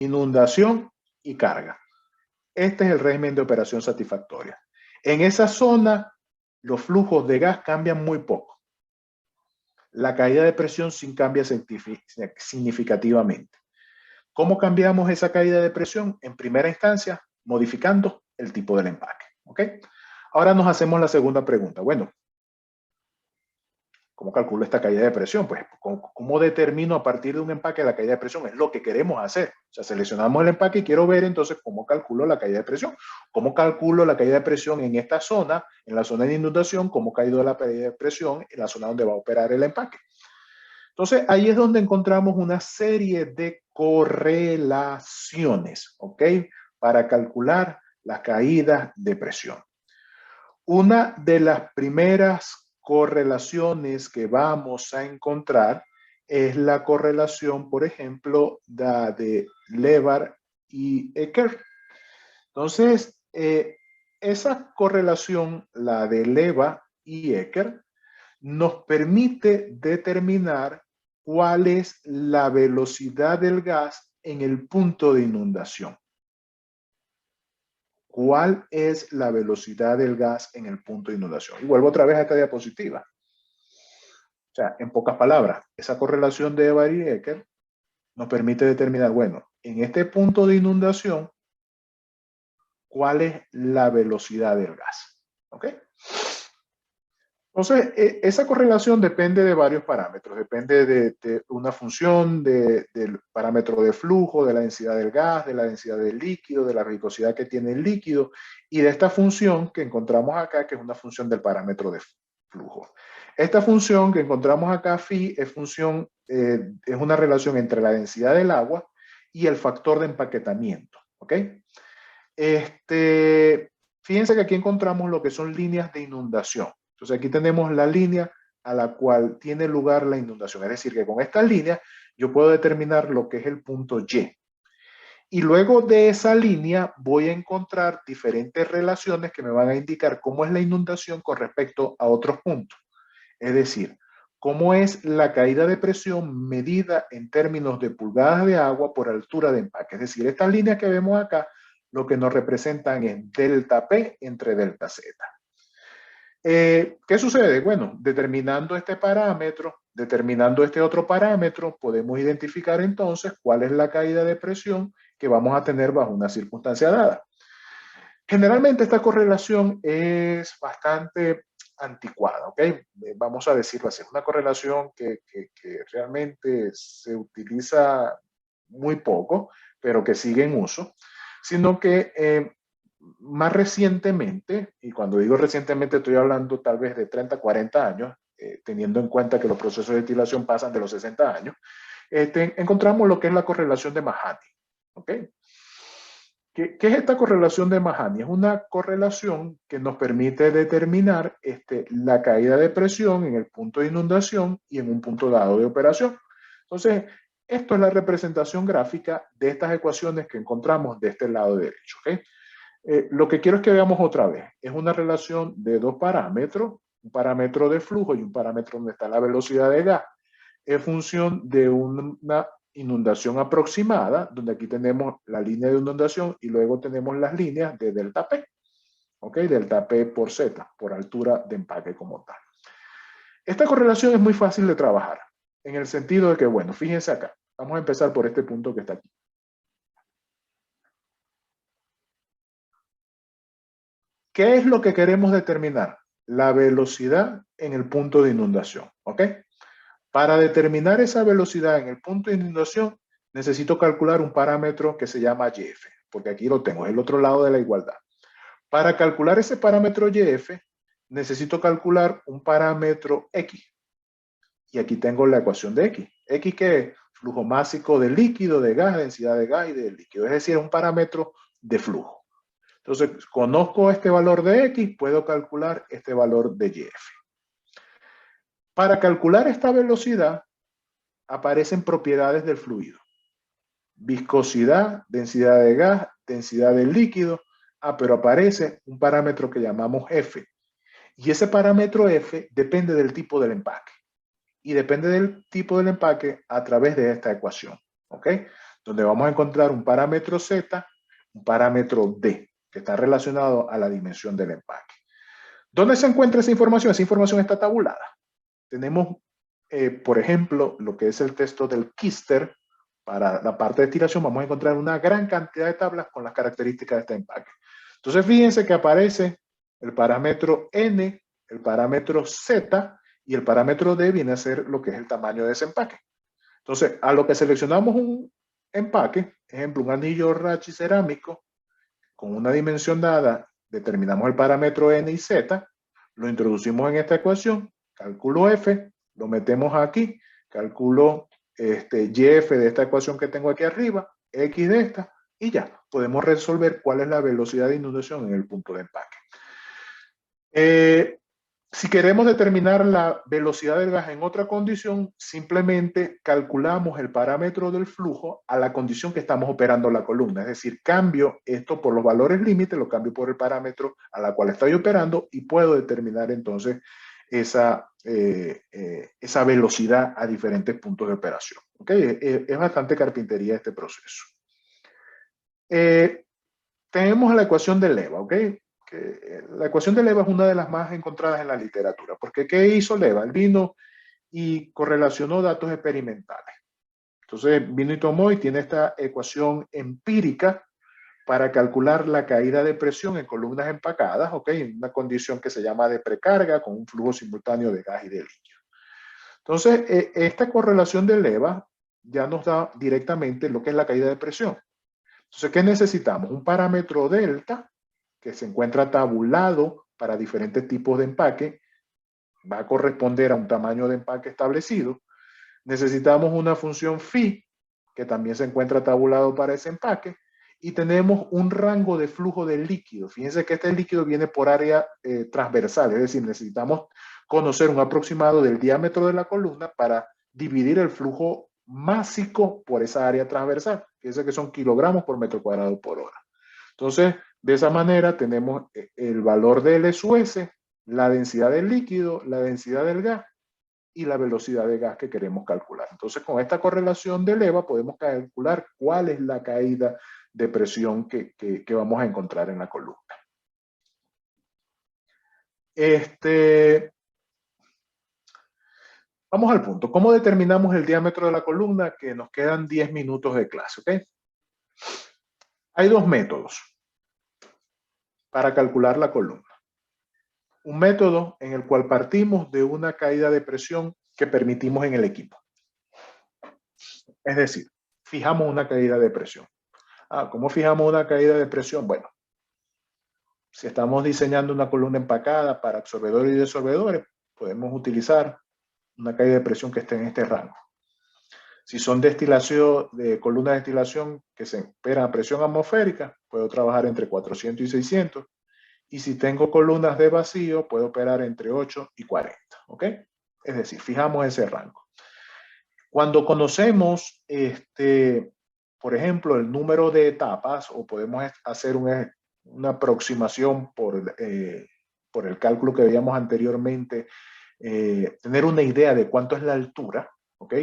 inundación y carga. Este es el régimen de operación satisfactoria. En esa zona, los flujos de gas cambian muy poco. La caída de presión sí cambia significativamente. ¿Cómo cambiamos esa caída de presión? En primera instancia, modificando el tipo del empaque. ¿Ok? Ahora nos hacemos la segunda pregunta. Bueno, ¿cómo calculo esta caída de presión? Pues, ¿cómo determino a partir de un empaque la caída de presión? Es lo que queremos hacer. O sea, seleccionamos el empaque y quiero ver entonces cómo calculo la caída de presión. ¿Cómo calculo la caída de presión en esta zona, en la zona de inundación? ¿Cómo ha caído la caída de presión en la zona donde va a operar el empaque? Entonces, ahí es donde encontramos una serie de correlaciones, ¿ok? Para calcular las caídas de presión. Una de las primeras correlaciones que vamos a encontrar es la correlación, por ejemplo, de Levar y Ecker. Entonces, esa correlación, la de Levar y Ecker, nos permite determinar cuál es la velocidad del gas en el punto de inundación. ¿Cuál es la velocidad del gas en el punto de inundación? Y vuelvo otra vez a esta diapositiva. O sea, en pocas palabras, esa correlación de Levar y Ecker nos permite determinar, bueno, en este punto de inundación, ¿cuál es la velocidad del gas? ¿Ok? Entonces, esa correlación depende de varios parámetros. Depende de una función, del parámetro de flujo, de la densidad del gas, de la densidad del líquido, de la viscosidad que tiene el líquido y de esta función que encontramos acá, que es una función del parámetro de flujo. Esta función que encontramos acá, phi, es una relación entre la densidad del agua y el factor de empaquetamiento. ¿Ok? Fíjense que aquí encontramos lo que son líneas de inundación. Entonces aquí tenemos la línea a la cual tiene lugar la inundación. Es decir, que con esta línea yo puedo determinar lo que es el punto Y. Y luego de esa línea voy a encontrar diferentes relaciones que me van a indicar cómo es la inundación con respecto a otros puntos. Es decir, cómo es la caída de presión medida en términos de pulgadas de agua por altura de empaque. Es decir, estas líneas que vemos acá lo que nos representan es delta P entre delta Z. ¿Qué sucede? Bueno, determinando este parámetro, determinando este otro parámetro, podemos identificar entonces cuál es la caída de presión que vamos a tener bajo una circunstancia dada. Generalmente esta correlación es bastante anticuada, ¿ok? Vamos a decirlo así, es una correlación que realmente se utiliza muy poco, pero que sigue en uso, sino que más recientemente, y cuando digo recientemente estoy hablando tal vez de 30, 40 años, teniendo en cuenta que los procesos de destilación pasan de los 60 años, encontramos lo que es la correlación de Mahani. ¿Ok? ¿Qué es esta correlación de Mahani? Es una correlación que nos permite determinar la caída de presión en el punto de inundación y en un punto dado de operación. Entonces, esto es la representación gráfica de estas ecuaciones que encontramos de este lado derecho. ¿Okay? Lo que quiero es que veamos otra vez. Es una relación de dos parámetros, un parámetro de flujo y un parámetro donde está la velocidad de gas. Es función de una inundación aproximada, donde aquí tenemos la línea de inundación y luego tenemos las líneas de delta P. ¿Ok? Delta P por Z, por altura de empaque como tal. Esta correlación es muy fácil de trabajar, en el sentido de que, bueno, fíjense acá. Vamos a empezar por este punto que está aquí. ¿Qué es lo que queremos determinar? La velocidad en el punto de inundación, ¿ok? Para determinar esa velocidad en el punto de inundación, necesito calcular un parámetro que se llama YF, porque aquí lo tengo, es el otro lado de la igualdad. Para calcular ese parámetro YF, necesito calcular un parámetro X. Y aquí tengo la ecuación de X. X que es flujo másico de líquido, de gas, densidad de gas y de líquido. Es decir, un parámetro de flujo. Entonces, conozco este valor de X, puedo calcular este valor de YF. Para calcular esta velocidad, aparecen propiedades del fluido. Viscosidad, densidad de gas, densidad del líquido. Pero aparece un parámetro que llamamos F. Y ese parámetro F depende del tipo del empaque. Y depende del tipo del empaque a través de esta ecuación. ¿Ok? donde vamos a encontrar un parámetro Z, un parámetro D, que está relacionado a la dimensión del empaque. ¿Dónde se encuentra esa información? Esa información está tabulada. Tenemos, por ejemplo, lo que es el texto del Kister. Para la parte de estilación vamos a encontrar una gran cantidad de tablas con las características de este empaque. Entonces, fíjense que aparece el parámetro N, el parámetro Z y el parámetro D viene a ser lo que es el tamaño de ese empaque. Entonces, a lo que seleccionamos un empaque, ejemplo, un anillo rachi cerámico con una dimensión dada, determinamos el parámetro N y Z, lo introducimos en esta ecuación, cálculo F, lo metemos aquí, cálculo YF de esta ecuación que tengo aquí arriba, X de esta, y ya, podemos resolver cuál es la velocidad de inundación en el punto de empaque. Si queremos determinar la velocidad del gas en otra condición, simplemente calculamos el parámetro del flujo a la condición que estamos operando la columna. Es decir, cambio esto por los valores límites, lo cambio por el parámetro a la cual estoy operando y puedo determinar entonces esa velocidad a diferentes puntos de operación. ¿Okay? Es bastante carpintería este proceso. Tenemos la ecuación de Leva, ¿ok? La ecuación de Leva es una de las más encontradas en la literatura, porque ¿qué hizo Leva? Él vino y correlacionó datos experimentales. Entonces vino y tomó y tiene esta ecuación empírica para calcular la caída de presión en columnas empacadas, ¿ok? En una condición que se llama de precarga con un flujo simultáneo de gas y de líquido. Entonces, esta correlación de Leva ya nos da directamente lo que es la caída de presión. Entonces, ¿qué necesitamos? Un parámetro delta que se encuentra tabulado para diferentes tipos de empaque, va a corresponder a un tamaño de empaque establecido. Necesitamos una función phi, que también se encuentra tabulado para ese empaque, y tenemos un rango de flujo del líquido. Fíjense que este líquido viene por área transversal, es decir, necesitamos conocer un aproximado del diámetro de la columna para dividir el flujo másico por esa área transversal. Fíjense que son kilogramos por metro cuadrado por hora. Entonces, de esa manera tenemos el valor del SUS, la densidad del líquido, la densidad del gas y la velocidad de gas que queremos calcular. Entonces, con esta correlación de Leva podemos calcular cuál es la caída de presión que vamos a encontrar en la columna. Vamos al punto. ¿Cómo determinamos el diámetro de la columna? Que nos quedan 10 minutos de clase, ¿ok? Hay dos métodos para calcular la columna. Un método en el cual partimos de una caída de presión que permitimos en el equipo. Es decir, fijamos una caída de presión. ¿Cómo fijamos una caída de presión? Bueno, si estamos diseñando una columna empacada para absorbedores y desorbedores, podemos utilizar una caída de presión que esté en este rango. Si son de columnas de destilación que se esperan a presión atmosférica, puedo trabajar entre 400 y 600. Y si tengo columnas de vacío, puedo operar entre 8 y 40. ¿Ok? Es decir, fijamos ese rango. Cuando conocemos, por ejemplo, el número de etapas, o podemos hacer una aproximación por el cálculo que veíamos anteriormente, tener una idea de cuánto es la altura, ¿ok?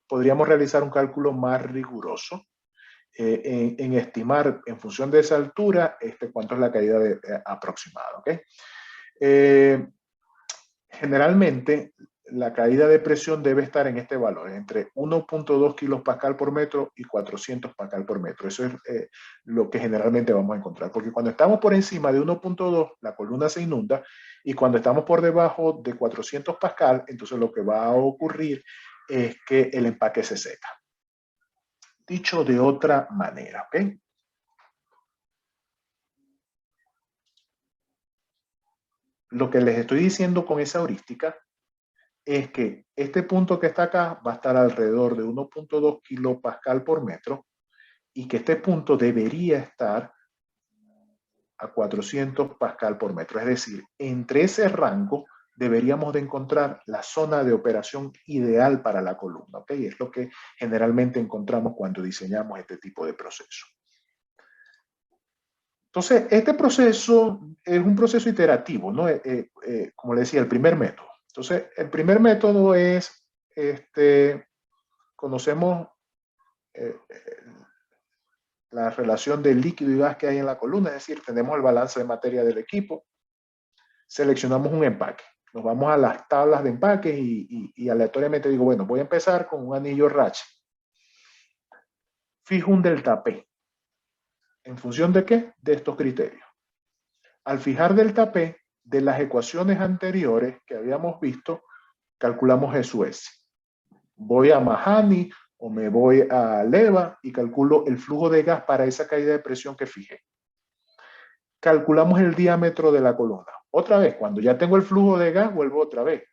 Podríamos realizar un cálculo más riguroso en estimar en función de esa altura cuánto es la caída aproximada, ¿ok? Generalmente la caída de presión debe estar en este valor, entre 1.2 kilopascal por metro y 400 pascal por metro. Eso es lo que generalmente vamos a encontrar, porque cuando estamos por encima de 1.2, la columna se inunda, y cuando estamos por debajo de 400 pascal, entonces lo que va a ocurrir es que el empaque se seca. Dicho de otra manera, ¿ok? Lo que les estoy diciendo con esa heurística es que este punto que está acá va a estar alrededor de 1.2 kilopascal por metro y que este punto debería estar a 400 pascal por metro. Es decir, entre ese rango deberíamos de encontrar la zona de operación ideal para la columna, ¿ok? Es lo que generalmente encontramos cuando diseñamos este tipo de proceso. Entonces, este proceso es un proceso iterativo, ¿no? Como le decía, el primer método. Entonces, el primer método es, conocemos la relación de líquido y gas que hay en la columna, es decir, tenemos el balance de materia del equipo, seleccionamos un empaque. Nos vamos a las tablas de empaques y aleatoriamente digo, bueno, voy a empezar con un anillo Ratchet. Fijo un delta P. ¿En función de qué? De estos criterios. Al fijar delta P, de las ecuaciones anteriores que habíamos visto, calculamos S. Voy a Mahani o me voy a Leva y calculo el flujo de gas para esa caída de presión que fijé. Calculamos el diámetro de la columna. Otra vez, cuando ya tengo el flujo de gas, vuelvo otra vez.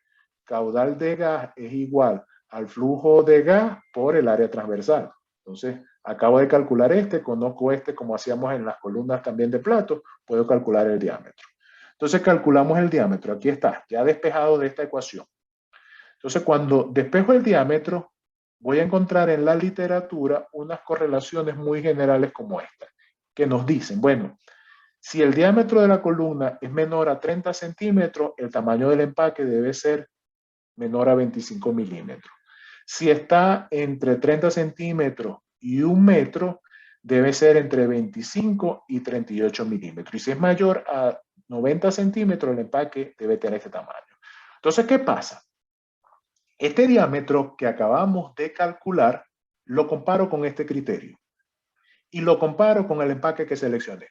Caudal de gas es igual al flujo de gas por el área transversal. Entonces, acabo de calcular conozco como hacíamos en las columnas también de plato, puedo calcular el diámetro. Entonces, calculamos el diámetro. Aquí está, ya despejado de esta ecuación. Entonces, cuando despejo el diámetro, voy a encontrar en la literatura unas correlaciones muy generales como esta, que nos dicen, bueno, si el diámetro de la columna es menor a 30 centímetros, el tamaño del empaque debe ser menor a 25 milímetros. Si está entre 30 centímetros y 1 metro, debe ser entre 25 y 38 milímetros. Y si es mayor a 90 centímetros, el empaque debe tener este tamaño. Entonces, ¿qué pasa? Este diámetro que acabamos de calcular, lo comparo con este criterio y lo comparo con el empaque que seleccioné.